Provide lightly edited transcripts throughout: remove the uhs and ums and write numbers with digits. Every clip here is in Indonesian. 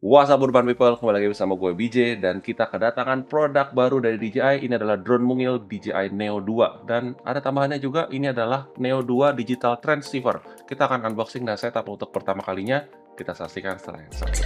What's up Urban People, kembali lagi bersama gue BJ dan kita kedatangan produk baru dari DJI. Ini adalah drone mungil DJI Neo 2 dan ada tambahannya juga, ini adalah Neo 2 Digital Transceiver. Kita akan unboxing dan setup untuk pertama kalinya. Kita saksikan setelah yang satu.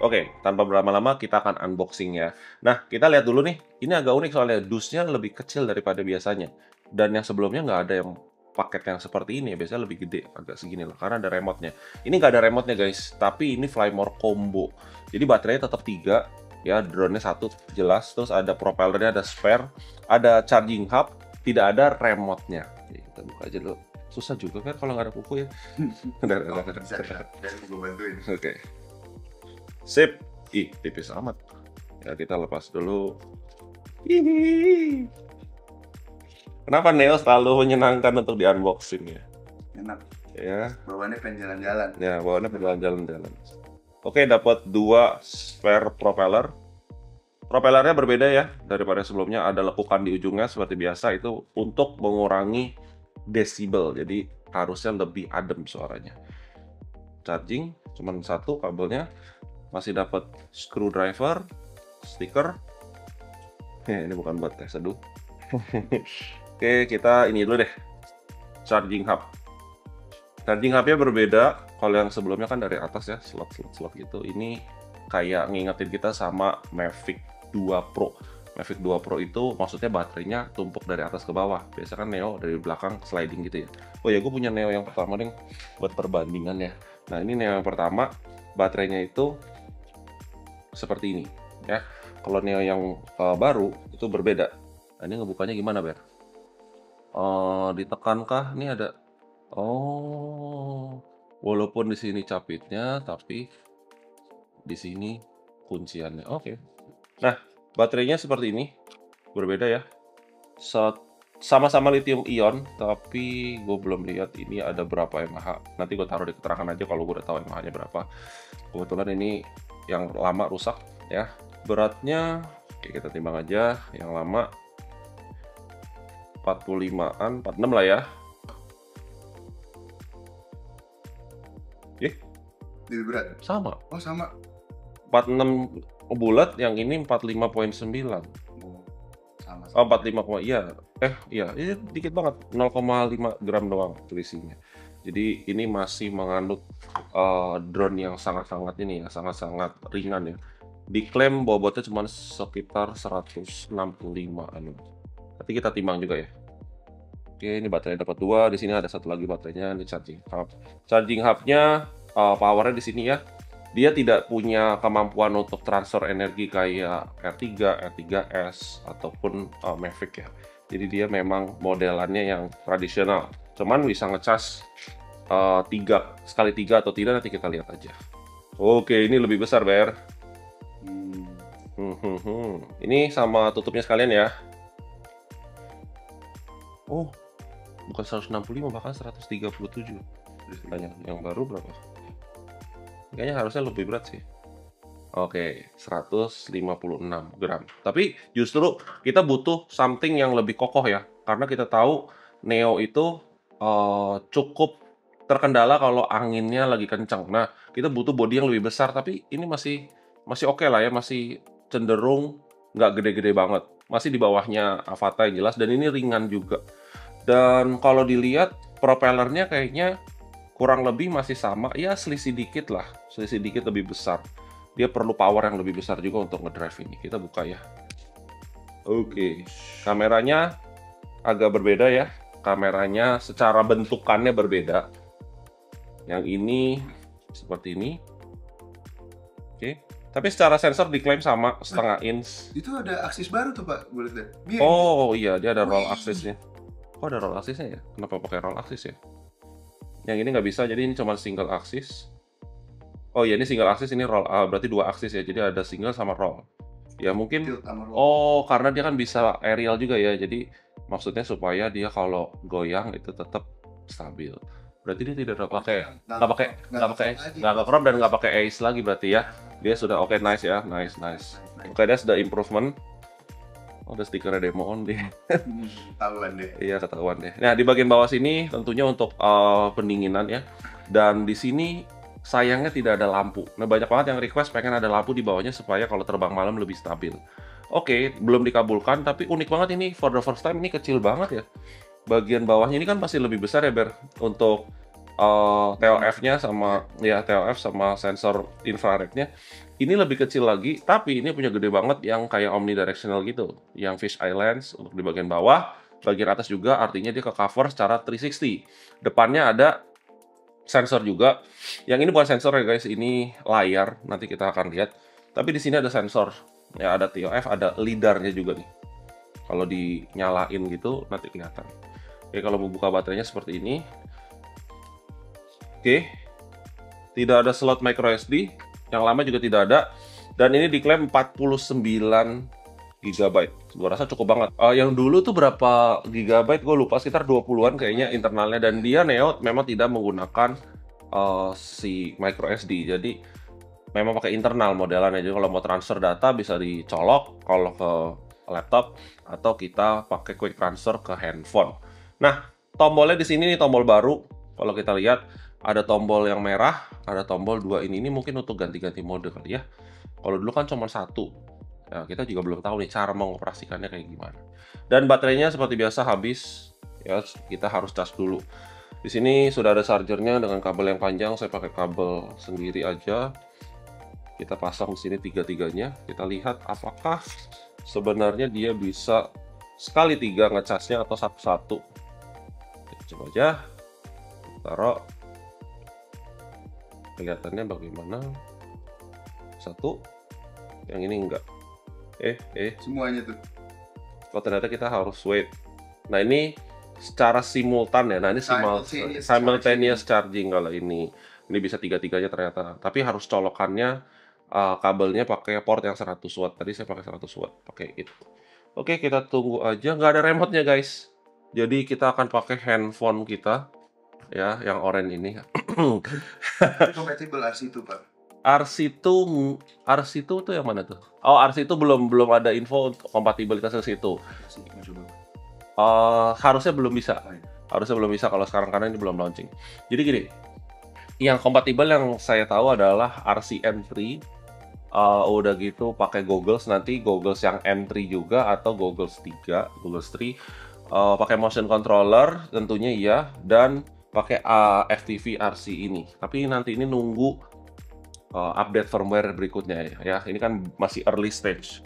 Oke, tanpa berlama-lama kita akan unboxing ya. Nah, kita lihat dulu nih. Ini agak unik soalnya dusnya lebih kecil daripada biasanya. Dan yang sebelumnya nggak ada yang paket yang seperti ini ya. Biasanya lebih gede, agak segini lah. Karena ada remote-nya. Ini nggak ada remote-nya guys. Tapi ini Flymore Combo. Jadi baterainya tetap 3. Ya, drone-nya 1 jelas. Terus ada propellernya, ada spare. Ada charging hub. Tidak ada remote-nya. Oke, kita buka aja dulu. Susah juga kan kalau nggak ada kuku ya. Bisa, dan gue bantuin. Oke. Sip. Ih, tipis amat. Ya, kita lepas dulu. Hihi. Kenapa Neo selalu menyenangkan untuk di-unboxing ya? Enak, Ya, bawaannya pengen jalan-jalan. ya bawaannya berjalan-jalan. Oke, dapat 2 spare propeller. Propellernya berbeda ya daripada sebelumnya. Ada lekukan di ujungnya seperti biasa, itu untuk mengurangi desibel. Jadi harusnya lebih adem suaranya. Charging cuman 1 kabelnya. Masih dapat screwdriver, stiker. Ini bukan buat tes seduh. Oke, kita ini dulu deh. Charging hub. Charging hubnya berbeda. Kalau yang sebelumnya kan dari atas ya, slot gitu. Ini kayak ngingetin kita sama Mavic 2 Pro. Mavic 2 Pro itu maksudnya baterainya tumpuk dari atas ke bawah. Biasa kan Neo dari belakang sliding gitu ya. Oh ya, gue punya Neo yang pertama nih buat perbandingan ya. Nah, ini Neo yang pertama, baterainya itu seperti ini ya. Kalau Neo yang baru itu berbeda. Nah, ini ngebukanya gimana, Ber? Ditekankah? Ini ada. Oh, walaupun di sini capitnya, tapi di sini kunciannya. Oke. Nah, baterainya seperti ini, berbeda ya. Sama-sama lithium ion, tapi gue belum lihat ini ada berapa mAh. Nanti gue taruh di keterangan aja kalau gue udah tahu mAh-nya berapa. Kebetulan ini yang lama rusak ya. Beratnya, oke, kita timbang aja. Yang lama 45-an, 46 lah ya. Lebih berat. Sama. Oh, sama. 46 bulat, yang ini 45,9. Sama. Oh, 45, iya. Iya, ini dikit banget. 0,5 gram doang selisihnya. Jadi ini masih menganut drone yang sangat-sangat ini ya, sangat-sangat ringan ya. Diklaim bobotnya cuma sekitar 165-an. Nanti kita timbang juga ya. Oke, ini baterai dapat 2. Di sini ada satu lagi baterainya, ini charging hub. Charging hubnya powernya di sini ya. Dia tidak punya kemampuan untuk transfer energi kayak R3, R3S ataupun Mavic ya. Jadi dia memang modelannya yang tradisional. Cuman bisa ngecas 3 sekali 3 atau tidak, nanti kita lihat aja. Oke, ini lebih besar, Ber. Ini sama tutupnya sekalian ya. Oh, bukan 165, bahkan 137. Yang baru berapa? Kayaknya harusnya lebih berat sih. Oke, 156 gram. Tapi justru kita butuh something yang lebih kokoh ya. Karena kita tahu Neo itu cukup terkendala kalau anginnya lagi kencang. Nah, kita butuh bodi yang lebih besar. Tapi ini masih oke lah ya. Masih cenderung nggak gede-gede banget. Masih di bawahnya Avata yang jelas. Dan ini ringan juga. Dan kalau dilihat propellernya kayaknya kurang lebih masih sama. Ya, selisih dikit lah. Selisih dikit lebih besar. Dia perlu power yang lebih besar juga untuk ngedrive ini. Kita buka ya. Oke, kameranya agak berbeda ya. Kameranya secara bentukannya berbeda. Yang ini seperti ini. Oke, tapi secara sensor diklaim sama setengah inch. Itu ada aksis baru tuh, Pak. Gue lihat. Oh iya, dia ada roll axisnya. Kok ada roll axisnya ya? Kenapa pakai roll axis ya? Yang ini nggak bisa, jadi ini cuma single axis. Oh iya, ini single axis, ini roll. Berarti 2 axis ya, jadi ada single sama roll. Ya mungkin, oh karena dia kan bisa aerial juga ya, jadi maksudnya supaya dia kalau goyang itu tetap stabil. Berarti dia tidak pakai, nggak crop dan nggak pakai ace lagi berarti ya. Dia sudah oke, nice ya, nice. Oke, that's the improvement. Oh, ada stikernya demo on deh. Tahuan deh. Iya, ketahuan deh. Nah, di bagian bawah sini tentunya untuk pendinginan ya. Dan di sini sayangnya tidak ada lampu. Nah, banyak banget yang request pengen ada lampu di bawahnya supaya kalau terbang malam lebih stabil. Oke, belum dikabulkan, tapi unik banget ini. For the first time ini kecil banget ya. Bagian bawahnya ini kan pasti lebih besar ya, Ber, untuk TOF-nya sama ya TOF sama sensor infrarednya. Ini lebih kecil lagi, tapi ini punya gede banget yang kayak omnidirectional gitu, yang fish eye lens untuk di bagian bawah, bagian atas juga artinya dia ke cover secara 360. Depannya ada sensor juga. Yang ini bukan sensor ya guys, ini layar, nanti kita akan lihat. Tapi di sini ada sensor, ya ada TOF, ada LiDAR-nya juga nih. Kalau dinyalain gitu nanti kelihatan. Oke, kalau mau buka baterainya seperti ini. Oke, tidak ada slot micro SD, yang lama juga tidak ada, dan ini diklaim 49 GB. Gua rasa cukup banget. Yang dulu tuh berapa GB gue lupa, sekitar 20-an kayaknya internalnya, dan dia Neo memang tidak menggunakan si micro SD. Jadi memang pakai internal modelannya. Jadi kalau mau transfer data bisa dicolok kalau ke laptop atau kita pakai quick transfer ke handphone. Nah, tombolnya di sini nih tombol baru. Kalau kita lihat ada tombol yang merah, ada tombol dua ini mungkin untuk ganti-ganti mode kali ya. Kalau dulu kan cuma satu. Ya, kita juga belum tahu nih cara mengoperasikannya kayak gimana. Dan baterainya seperti biasa habis. Ya, kita harus cas dulu. Di sini sudah ada chargernya dengan kabel yang panjang. Saya pakai kabel sendiri aja. Kita pasang di sini tiga-tiganya. Kita lihat apakah sebenarnya dia bisa sekali tiga ngecasnya atau satu-satu. Coba aja. Taruh. Kelihatannya bagaimana? Satu. Yang ini enggak. Semuanya tuh. Oh, ternyata kita harus wait. Nah, ini secara simultan ya. Nah, ini simultaneous charging kalau ini. Ini bisa tiga-tiganya ternyata. Tapi harus colokannya kabelnya pakai port yang 100 watt. Tadi saya pakai 100 watt, pakai it. Oke, kita tunggu aja. Nggak ada remote-nya, guys. Jadi kita akan pakai handphone kita ya, yang oranye ini. Compatible RC itu, Pak. RC2 tuh yang mana tuh? Oh, RC2 belum ada info untuk kompatibilitas ke situ. Harusnya belum bisa. Harusnya belum bisa kalau sekarang karena ini belum launching. Jadi gini, yang kompatibel yang saya tahu adalah RC-M3. Udah gitu pakai goggles, nanti goggles yang M3 juga atau goggles 3, goggles 3. Pakai motion controller tentunya iya, dan pakai FPV RC ini. Tapi nanti ini nunggu update firmware berikutnya ya. Ini kan masih early stage.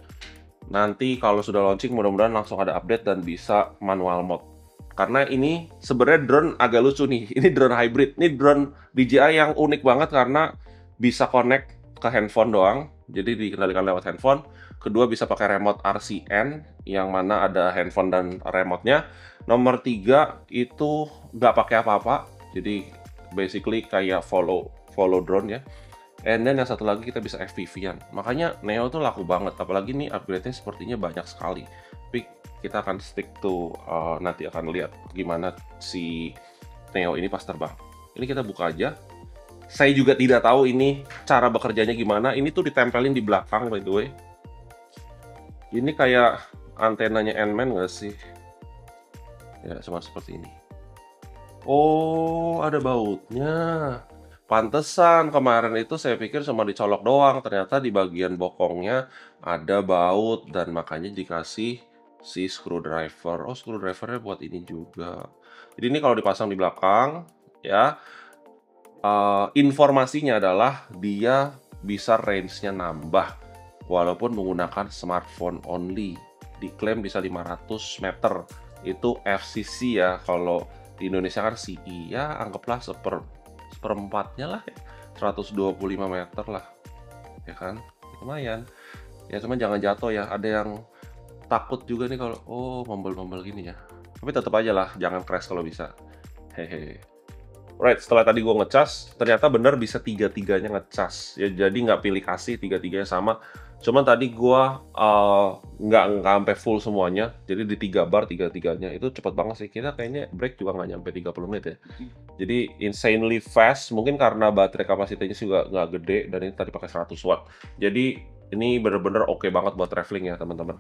Nanti kalau sudah launching mudah-mudahan langsung ada update dan bisa manual mode. Karena ini sebenarnya drone agak lucu nih. Ini drone hybrid. Ini drone DJI yang unik banget karena bisa connect ke handphone doang. Jadi dikendalikan lewat handphone. Kedua bisa pakai remote RCN yang mana ada handphone dan remote-nya. Nomor 3 itu nggak pakai apa-apa. Jadi basically kayak follow drone ya. And then yang satu lagi kita bisa FPV-an. Makanya Neo tuh laku banget. Apalagi nih upgrade-nya sepertinya banyak sekali. Tapi kita akan stick to nanti akan lihat gimana si Neo ini pas terbang. Ini kita buka aja. Saya juga tidak tahu ini cara bekerjanya gimana. Ini tuh ditempelin di belakang by the way. Ini kayak antenanya Ant-Man nggak sih? Ya, cuma seperti ini. Oh, ada bautnya. Pantesan kemarin itu saya pikir cuma dicolok doang. Ternyata di bagian bokongnya ada baut dan makanya dikasih si screwdriver. Oh, screwdrivernya buat ini juga. Jadi ini kalau dipasang di belakang, ya informasinya adalah dia bisa range-nya nambah walaupun menggunakan smartphone only. Diklaim bisa 500 meter. Itu FCC ya. Kalau di Indonesia kan CE ya, anggaplah seperempatnya lah ya. 125 meter lah. Ya kan? Lumayan. Ya cuman jangan jatuh ya. Ada yang takut juga nih kalau mombel-mombel gini ya. Tapi tetap aja lah, jangan crash kalau bisa. Hehe. Right, setelah tadi gue ngecas, ternyata bener bisa tiga-tiganya ngecas. Ya, jadi nggak pilih kasih, tiga-tiganya sama. Cuman tadi gue nggak sampai full semuanya. Jadi di 3 bar tiga-tiganya. Itu cepet banget sih. Kita kayaknya break juga nggak nyampe 30 menit ya. Jadi insanely fast. Mungkin karena baterai kapasitasnya juga nggak gede. Dan ini tadi pakai 100 watt. Jadi ini bener-bener oke banget buat traveling ya teman-teman.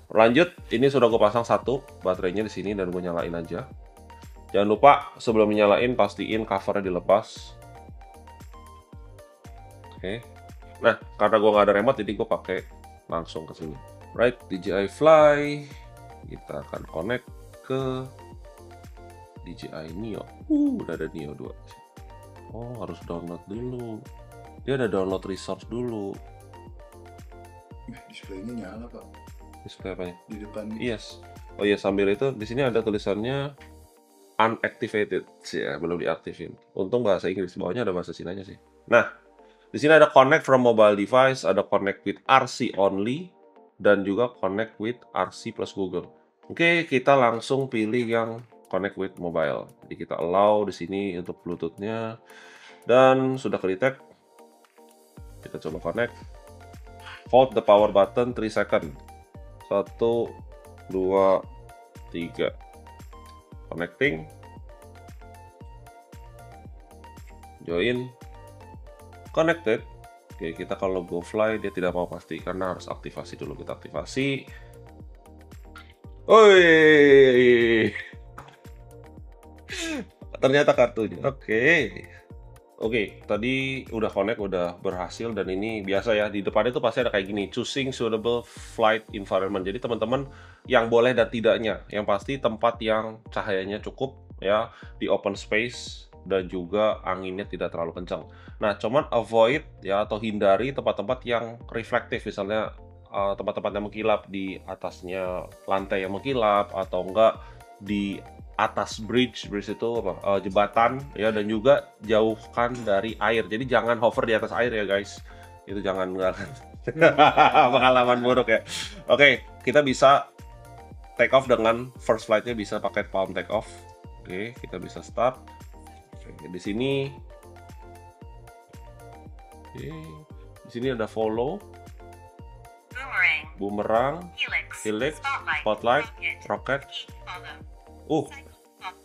Lanjut, ini sudah gue pasang satu baterainya di sini dan gue nyalain aja. Jangan lupa sebelum nyalain pastiin covernya dilepas. Oke. Nah, karena gue nggak ada remote, jadi gue pakai langsung ke sini. Right, DJI Fly. Kita akan connect ke DJI Neo. Udah ada Neo 2. Oh, harus download dulu. Dia ada download resource dulu. Displaynya nyala, Pak. Display apanya? Di depan. Yes. Oh iya, sambil itu di sini ada tulisannya unactivated. Ya, belum diaktifin. Untung bahasa Inggris, bawahnya ada bahasa Cinanya sih. Nah, di sini ada connect from mobile device, ada connect with RC only, dan juga connect with RC plus Google. Oke, kita langsung pilih yang connect with mobile. Jadi kita allow di sini untuk Bluetooth-nya, dan sudah ke-detect. Kita coba connect. Hold the power button 3 second. 1, 2, 3. Connecting. Join. Connected. Oke, kita kalau go fly dia tidak mau pasti karena harus aktivasi dulu. Kita aktivasi. Oi. Ternyata kartunya. Oke, tadi udah connect, udah berhasil, dan ini biasa ya, di depannya tuh pasti ada kayak gini, choosing suitable flight environment. Jadi teman-teman yang boleh dan tidaknya, yang pasti tempat yang cahayanya cukup ya, di open space, dan juga anginnya tidak terlalu kencang. Nah, cuman avoid ya, atau hindari tempat-tempat yang reflektif, misalnya tempat-tempat yang mengkilap, di atasnya lantai yang mengkilap, atau enggak di atas bridge itu apa, jembatan ya, dan juga jauhkan dari air. Jadi jangan hover di atas air ya guys, itu jangan pengalaman buruk ya. Oke, kita bisa take off dengan first flight-nya, bisa pakai palm take off. Oke, kita bisa start. Oke, di sini di sini ada follow, boomerang, helix, spotlight, rocket.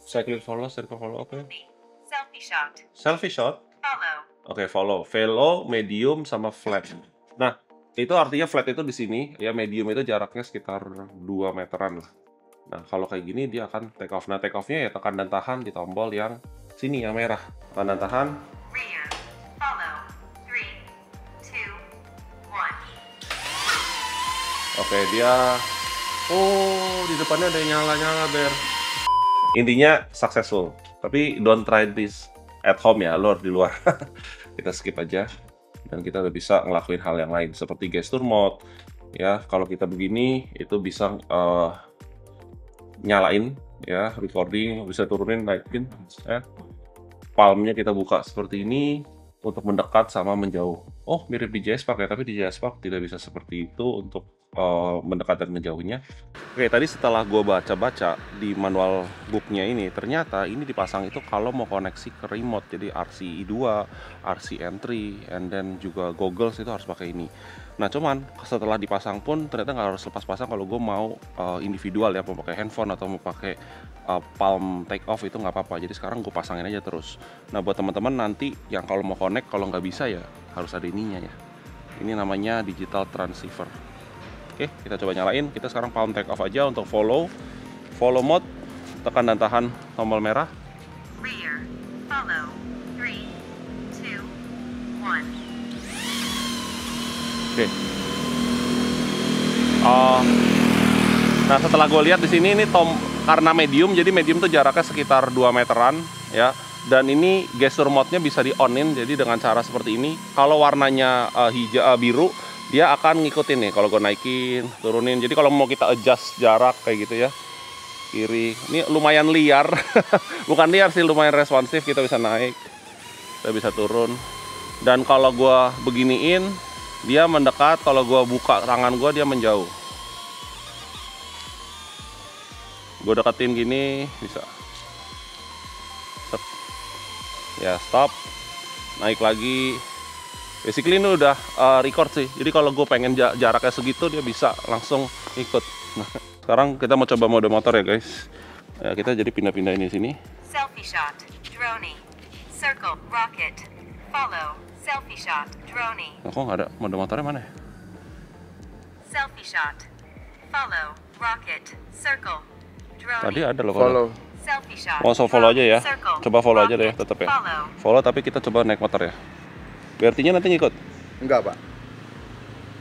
Cyclic follow, oke. Selfie shot. Oke, follow, velo, medium, sama flat. Nah, itu artinya flat itu di sini ya, medium itu jaraknya sekitar 2 meteran lah. Nah, kalau kayak gini dia akan take off. Nah, take off-nya ya tekan dan tahan di tombol yang sini yang merah. Tekan dan tahan. Oke, dia di depannya ada yang nyala-nyala, Ber. Intinya successful, tapi don't try this at home ya, lo di luar. Kita skip aja, dan kita udah bisa ngelakuin hal yang lain seperti gesture mode ya. Kalau kita begini itu bisa nyalain ya, recording, bisa turunin, naikin ya. Palmnya kita buka seperti ini untuk mendekat sama menjauh. Oh, mirip DJI Spark ya, tapi DJI Spark tidak bisa seperti itu untuk mendekat dan menjauhnya. Oke, tadi setelah gue baca-baca di manual booknya ini, ternyata ini dipasang itu kalau mau koneksi ke remote. Jadi RCE2, RCN3, and then juga goggles itu harus pakai ini. Nah, cuman setelah dipasang pun ternyata nggak harus lepas pasang kalau gue mau individual ya, mau pakai handphone atau mau pakai palm take off itu nggak apa-apa. Jadi sekarang gue pasangin aja terus. Nah, buat teman-teman nanti yang kalau mau connect, kalau nggak bisa ya harus ada ininya ya. Ini namanya digital transceiver. Oke, kita coba nyalain. Kita sekarang palm take off aja untuk follow mode, tekan dan tahan tombol merah. Rear, follow, 3, 2, 1. Oke. Nah, setelah gue lihat di sini ini karena medium, jadi medium tuh jaraknya sekitar 2 meteran ya. Dan ini gesture mode-nya bisa di on-in, jadi dengan cara seperti ini. Kalau warnanya hijau biru, dia akan ngikutin nih kalau gue naikin, turunin. Jadi kalau mau kita adjust jarak kayak gitu ya, kiri. Ini lumayan liar, bukan liar sih, lumayan responsif. Kita bisa naik, kita bisa turun. Dan kalau gue beginiin, dia mendekat. Kalau gue buka tangan gue, dia menjauh. Gue deketin gini, bisa. Set. Ya, stop. Naik lagi. Basically ini udah record sih. Jadi kalau gue pengen jaraknya segitu, dia bisa langsung ikut. Nah, sekarang kita mau coba mode motor ya guys. Ya, kita jadi pindah-pindah ini sini. Selfie shot, drone, circle, rocket, follow, selfie shot, drone. Nah, kok nggak ada mode motornya, mana ya? Selfie shot, Follow. Rocket. Circle. Drone. Tadi ada loh Follow. Selfie shot. Oh, so follow aja ya. Circle. Coba follow aja deh, Rocket. tetap ya. Follow. Follow tapi kita coba naik motor ya. BRT-nya nanti ngikut. Enggak, Pak.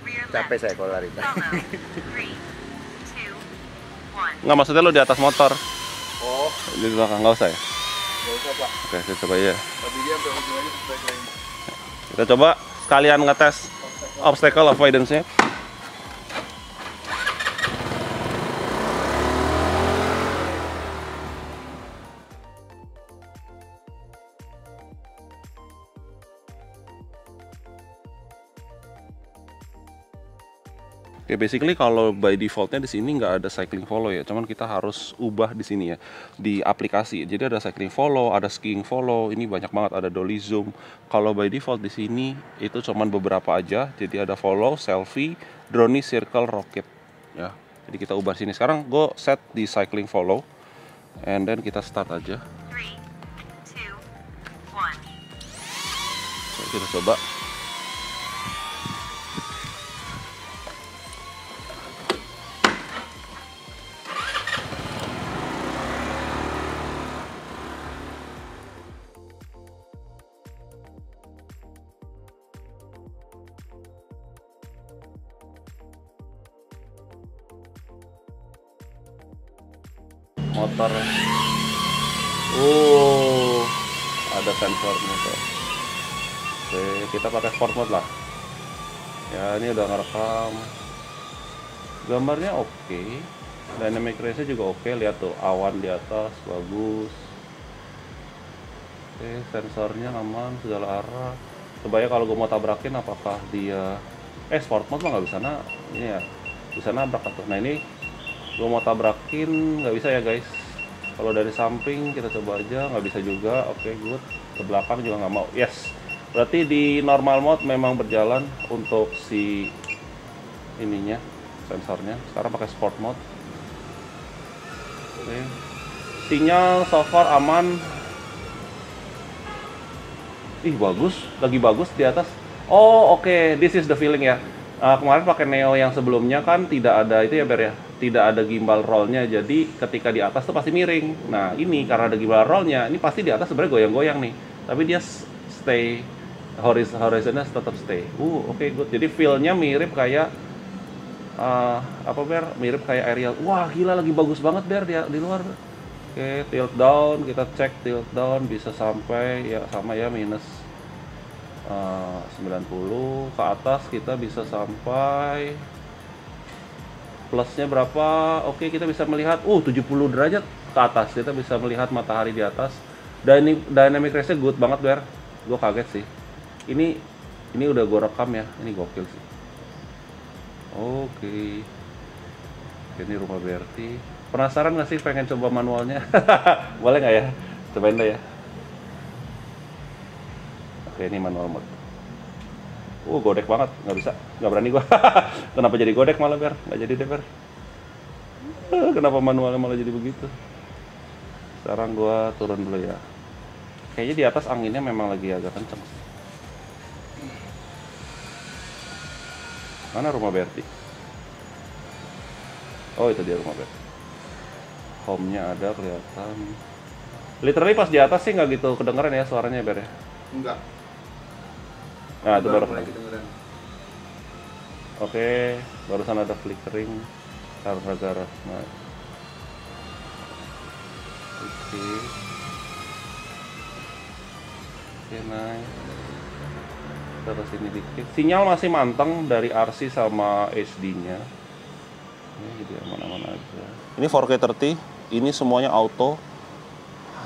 Rear Capek left. saya kalau lari. Follow. 3, 2, 1. Nggak, maksudnya lo di atas motor. Oh, Di belakang, nggak usah ya? nggak usah, Pak. Oke, kita coba ya. Tapi dia sampai ujung aja straight lagi. Kita coba sekalian ngetes obstacle avoidance-nya. Oke, basically kalau by defaultnya di sini nggak ada cycling follow ya, cuman kita harus ubah di sini ya, di aplikasi. Jadi ada cycling follow, ada skiing follow, ini banyak banget, ada dolly zoom. Kalau by default di sini itu cuman beberapa aja, jadi ada follow, selfie, drone, circle, rocket. Ya, jadi kita ubah sini. Sekarang gue set di cycling follow, and then kita start aja. 3, 2, 1. Oke, kita coba. Motor, ada sensornya tuh. Oke, kita pakai sport mode lah ya. Ini udah ngerekam, gambarnya oke, dynamic range-nya juga oke. Lihat tuh, awan di atas bagus. Oke, sensornya aman segala arah. Coba ya kalau gue mau tabrakin, apakah dia sport mode mah nggak bisa, ini ya bisa nabrak tuh. Nah ini gue mau tabrakin nggak bisa ya guys. Kalau dari samping kita coba aja, nggak bisa juga. Oke, good. Ke belakang juga nggak mau. Yes, berarti di normal mode memang berjalan untuk si ininya, sensornya. Sekarang pakai sport mode. Oke, sinyal so far aman. Ih, bagus, lagi bagus di atas. Oh oke, this is the feeling ya. Kemarin pakai Neo yang sebelumnya kan tidak ada itu ya Ber ya, tidak ada gimbal rollnya, jadi ketika di atas tuh pasti miring. Nah ini karena ada gimbal rollnya, ini pasti di atas sebenarnya goyang-goyang nih, tapi dia stay horizonnya tetap stay. Oke, good. Jadi feel-nya mirip kayak apa Ber? Mirip kayak aerial. Wah gila, lagi bagus banget Ber di luar. Oke, tilt down, kita cek tilt down bisa sampai ya sama ya minus 90. Ke atas kita bisa sampai plusnya berapa? Oke, kita bisa melihat 70 derajat ke atas. Kita bisa melihat matahari di atas. Dan dynamic range-nya good banget Ber. Gue kaget sih. Ini udah gue rekam ya. Ini gokil sih. Oke. Ini rumah Berti. Penasaran nggak sih pengen coba manualnya? Boleh nggak ya? Cobain deh ya. Oke, ini manual mode. Godek banget, nggak bisa, nggak berani gua. Kenapa jadi godek malah Ber? Nggak jadi deh Ber. Kenapa manualnya malah jadi begitu? Sekarang gua turun dulu ya. Kayaknya di atas anginnya memang lagi agak kenceng. Mana rumah Berti? Oh itu dia rumah Berti. Home-nya ada kelihatan. Literally pas di atas sih nggak gitu kedengeran ya suaranya Ber ya? Enggak. Nah itu baru mulai kedengeran. Oke, barusan ada flickering karena garas. Nah. Oke, nice. Kita kesini dikit. Sinyal masih manteng dari RC sama HD-nya. Ini jadi aman-aman aja. Ini 4K30, ini semuanya auto.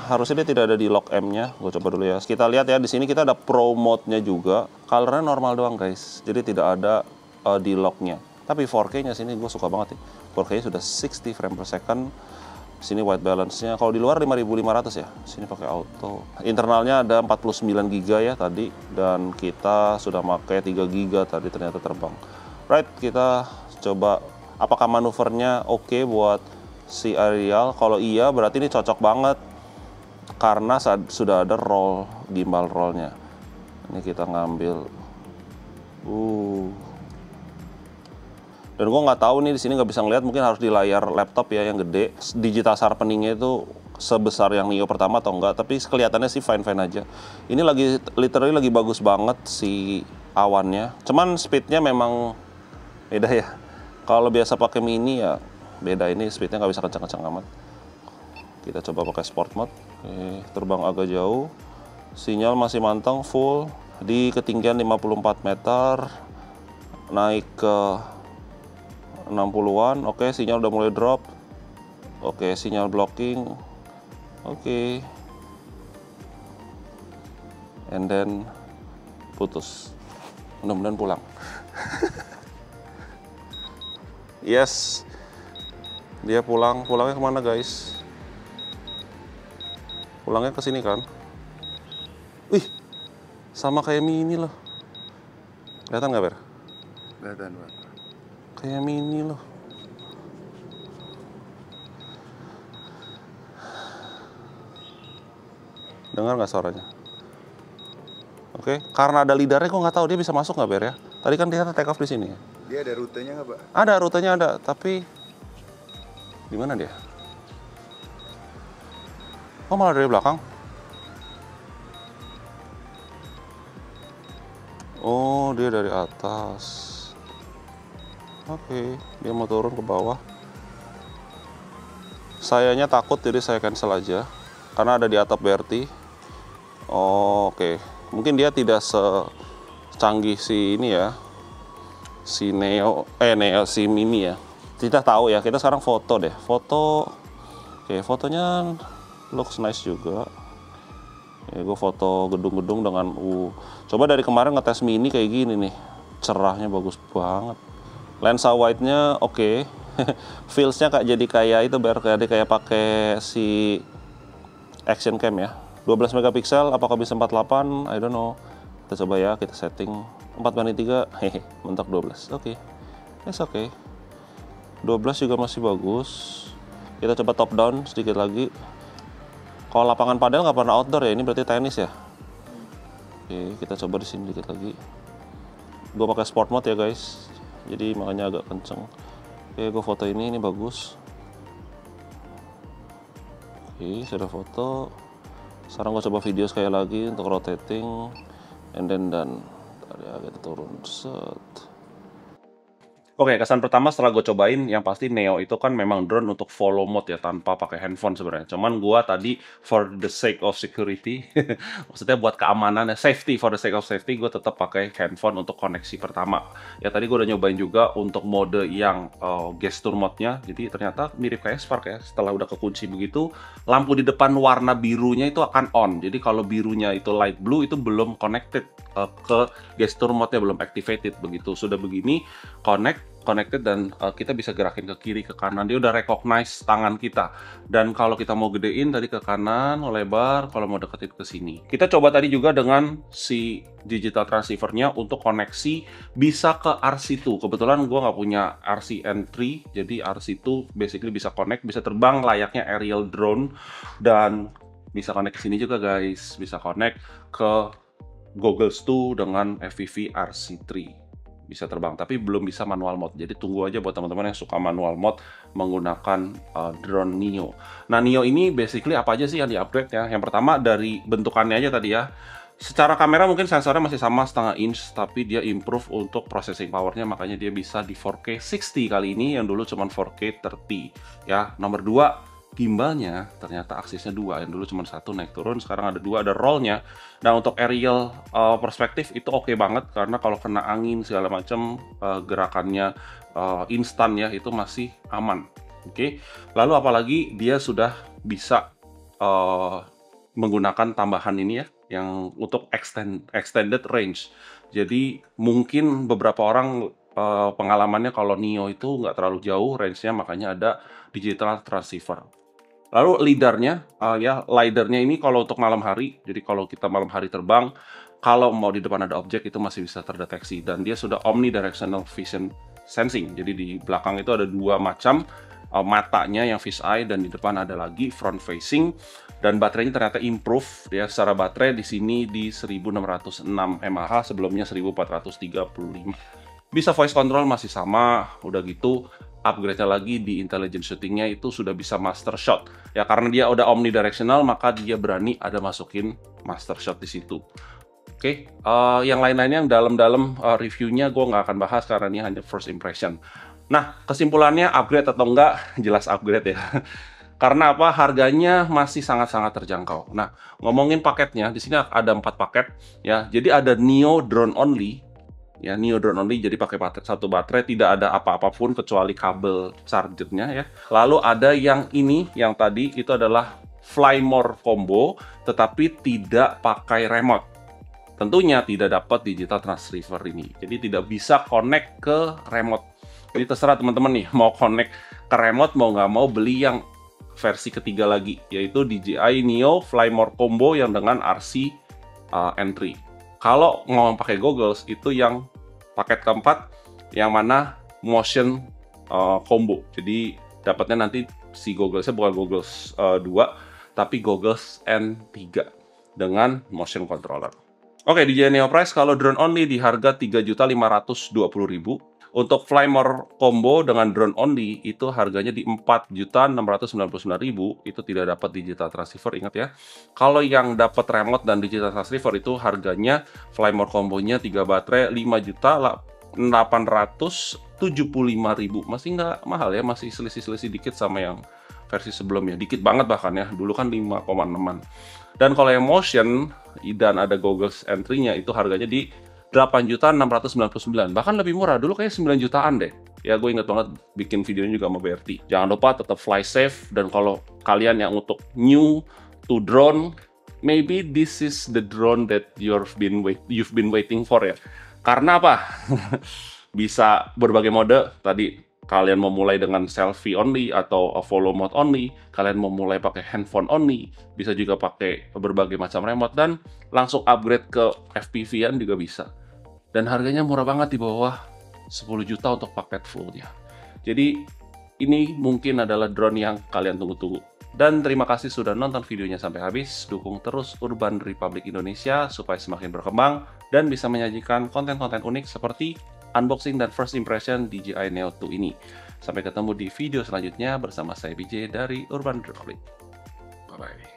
Harusnya dia tidak ada di lock M-nya. Gue coba dulu ya. Kita lihat ya, di sini kita ada Pro mode-nya juga. Color-nya normal doang guys. Jadi tidak ada di lock-nya. Tapi 4K-nya sini gue suka banget ya. 4K-nya sudah 60 frame per second. Sini white balance-nya. Kalau di luar 5500 ya. Sini pakai auto. Internalnya ada 49 GB ya tadi. Dan kita sudah pakai 3 GB tadi ternyata terbang. Right, kita coba apakah manuvernya oke buat si aerial. Kalau iya berarti ini cocok banget. Karena sudah ada roll, gimbal rollnya. Ini kita ngambil Dan gue nggak tahu nih di sini nggak bisa ngeliat, mungkin harus di layar laptop ya yang gede. Digital sharpeningnya itu sebesar yang Neo pertama atau enggak, tapi kelihatannya sih fine-fine aja. Ini lagi literally lagi bagus banget si awannya. Cuman speednya memang beda ya. Kalau biasa pakai mini ya beda, ini speednya nggak bisa kencang-kencang amat. Kita coba pakai sport mode. Oke, terbang agak jauh. Sinyal masih manteng full di ketinggian 54 meter. Naik ke 60-an. Oke, sinyal udah mulai drop. Oke, sinyal blocking. Oke. And then putus. Mudah-mudahan pulang. Yes. Dia pulang. Pulangnya kemana guys? Pulangnya ke sini kan? Wih, sama kayak mini loh. Kelihatan nggak, Ber? Kelihatan, Pak. Kayak mini loh. Dengar nggak suaranya? Oke, karena ada lidarnya, gue nggak tahu dia bisa masuk nggak, Ber ya? Tadi kan dia take off di sini. Dia ada rutenya nggak, Pak? Ada rutenya ada, tapi di mana dia? Oh, malah dari belakang. Oh, dia dari atas. Oke, dia mau turun ke bawah. Sayanya takut, jadi saya cancel aja. Karena ada di atap BRT. Oh, oke. Mungkin dia tidak secanggih si ini ya. Si Neo, si Mini ya. Kita tahu ya, kita sekarang foto deh. Foto. Oke, fotonya looks nice juga. Ya, gue foto gedung-gedung dengan coba dari kemarin ngetes Mini kayak gini nih, cerahnya bagus banget. Lensa wide-nya oke. Feels-nya kayak itu kayak pakai si action cam ya. 12 megapiksel, apakah bisa 48? I don't know. Kita coba ya, kita setting 4:3. Hehe, mentok 12. Oke. It's okay. 12 juga masih bagus. Kita coba top down sedikit lagi. Kalau lapangan padel nggak pernah outdoor ya, ini berarti tenis ya. Oke, kita coba di sini dikit lagi. Gue pakai sport mode ya guys, jadi makanya agak kenceng. Oke, gue foto ini bagus. Oke, sudah foto. Sekarang gue coba video sekali lagi untuk rotating, and then done. Tadi agak turun set. Oke, kesan pertama setelah gue cobain, yang pasti Neo itu kan memang drone untuk follow mode ya, tanpa pakai handphone sebenarnya. Cuman gue tadi for the sake of security, maksudnya buat keamanan, safety, for the sake of safety, gue tetap pakai handphone untuk koneksi pertama. Ya tadi gue udah nyobain juga untuk mode yang gesture mode-nya, jadi ternyata mirip kayak Spark ya. Setelah udah kekunci begitu, lampu di depan warna birunya itu akan on. Jadi kalau birunya itu light blue itu belum connected ke gesture mode-nya, belum activated. Begitu sudah begini, connected dan kita bisa gerakin ke kiri ke kanan. Dia udah recognize tangan kita. Dan kalau kita mau gedein tadi ke kanan, mau lebar, kalau mau deketin ke sini. Kita coba tadi juga dengan si digital transceiver-nya untuk koneksi bisa ke RC2. Kebetulan gue nggak punya RCN3, jadi RC2 basically bisa connect, bisa terbang layaknya aerial drone, dan bisa connect ke sini juga guys. Bisa connect ke Goggles 2 dengan FPV RC3. Bisa terbang, tapi belum bisa manual mode. Jadi tunggu aja buat teman-teman yang suka manual mode menggunakan drone Neo. Nah, Neo ini basically apa aja sih yang di-upgrade ya? Yang pertama dari bentukannya aja tadi ya. Secara kamera mungkin sensornya masih sama 1/2 inch, tapi dia improve untuk processing powernya, makanya dia bisa di 4K 60 kali ini, yang dulu cuma 4K 30 ya. Nomor 2, gimbalnya ternyata aksesnya 2, yang dulu cuma 1 naik turun, sekarang ada 2, ada rollnya. Dan untuk aerial perspektif itu oke banget, karena kalau kena angin segala macam gerakannya instan ya, itu masih aman. Oke. Lalu apalagi dia sudah bisa menggunakan tambahan ini ya, yang untuk extended range. Jadi mungkin beberapa orang pengalamannya kalau Neo itu nggak terlalu jauh range-nya, makanya ada digital transceiver. Lalu lidarnya, LiDAR-nya ini kalau untuk malam hari, jadi kalau kita malam hari terbang, kalau mau di depan ada objek itu masih bisa terdeteksi, dan dia sudah omnidirectional vision sensing. Jadi di belakang itu ada 2 macam matanya yang fish eye, dan di depan ada lagi front facing. Dan baterainya ternyata improve ya, secara baterai di sini di 1606 mAh, sebelumnya 1435 Bisa voice control masih sama, udah gitu upgrade-nya lagi di intelligent shooting-nya itu sudah bisa master shot. Ya karena dia udah omnidirectional, maka dia berani ada masukin master shot di situ. Oke, yang lain-lainnya yang dalam-dalam reviewnya gue nggak akan bahas karena ini hanya first impression. Nah, kesimpulannya upgrade atau enggak, jelas upgrade ya. Karena apa? Harganya masih sangat-sangat terjangkau. Nah, ngomongin paketnya, di sini ada 4 paket ya. Jadi ada Neo Drone Only. Ya, Neo Drone Only, jadi pakai satu baterai, tidak ada apa-apapun kecuali kabel chargernya ya. Lalu ada yang ini, yang tadi itu adalah Fly More Combo, tetapi tidak pakai remote. Tentunya tidak dapat digital transceiver ini, jadi tidak bisa connect ke remote. Jadi terserah teman-teman nih, mau connect ke remote, mau nggak mau beli yang versi ketiga lagi, yaitu DJI Neo Fly More Combo yang dengan RC entry. Kalau mau pakai goggles itu yang paket keempat, yang mana motion combo. Jadi dapatnya nanti si gogglesnya bukan goggles 2, tapi goggles N3 dengan motion controller. Oke, DJI Neo price kalau drone only di harga 3.520.000. Untuk Fly More Combo dengan drone only itu harganya di 4.699.000, itu tidak dapat digital transceiver, ingat ya. Kalau yang dapat remote dan digital transceiver itu harganya Fly More Combonya 3 baterai 5.875.000. Masih nggak mahal ya, masih selisih-selisih dikit sama yang versi sebelumnya. Dikit banget bahkan ya, dulu kan 5,6an. Dan kalau yang motion dan ada goggles entry-nya itu harganya di 8.699.000, bahkan lebih murah. Dulu kayak 9 jutaan deh. Ya gue inget banget bikin videonya juga sama BRT. Jangan lupa tetap fly safe, dan kalau kalian yang untuk new to drone, maybe this is the drone that you've been waiting for ya. Karena apa? Bisa berbagai mode. Tadi kalian mau mulai dengan selfie only atau follow mode only, kalian mau mulai pakai handphone only, bisa juga pakai berbagai macam remote, dan langsung upgrade ke FPV-an juga bisa. Dan harganya murah banget, di bawah 10 juta untuk paket fullnya. Jadi ini mungkin adalah drone yang kalian tunggu-tunggu. Dan terima kasih sudah nonton videonya sampai habis. Dukung terus Urban Republic Indonesia supaya semakin berkembang dan bisa menyajikan konten-konten unik seperti unboxing dan first impression DJI Neo 2 ini. Sampai ketemu di video selanjutnya bersama saya BJ dari Urban Republic. Bye-bye.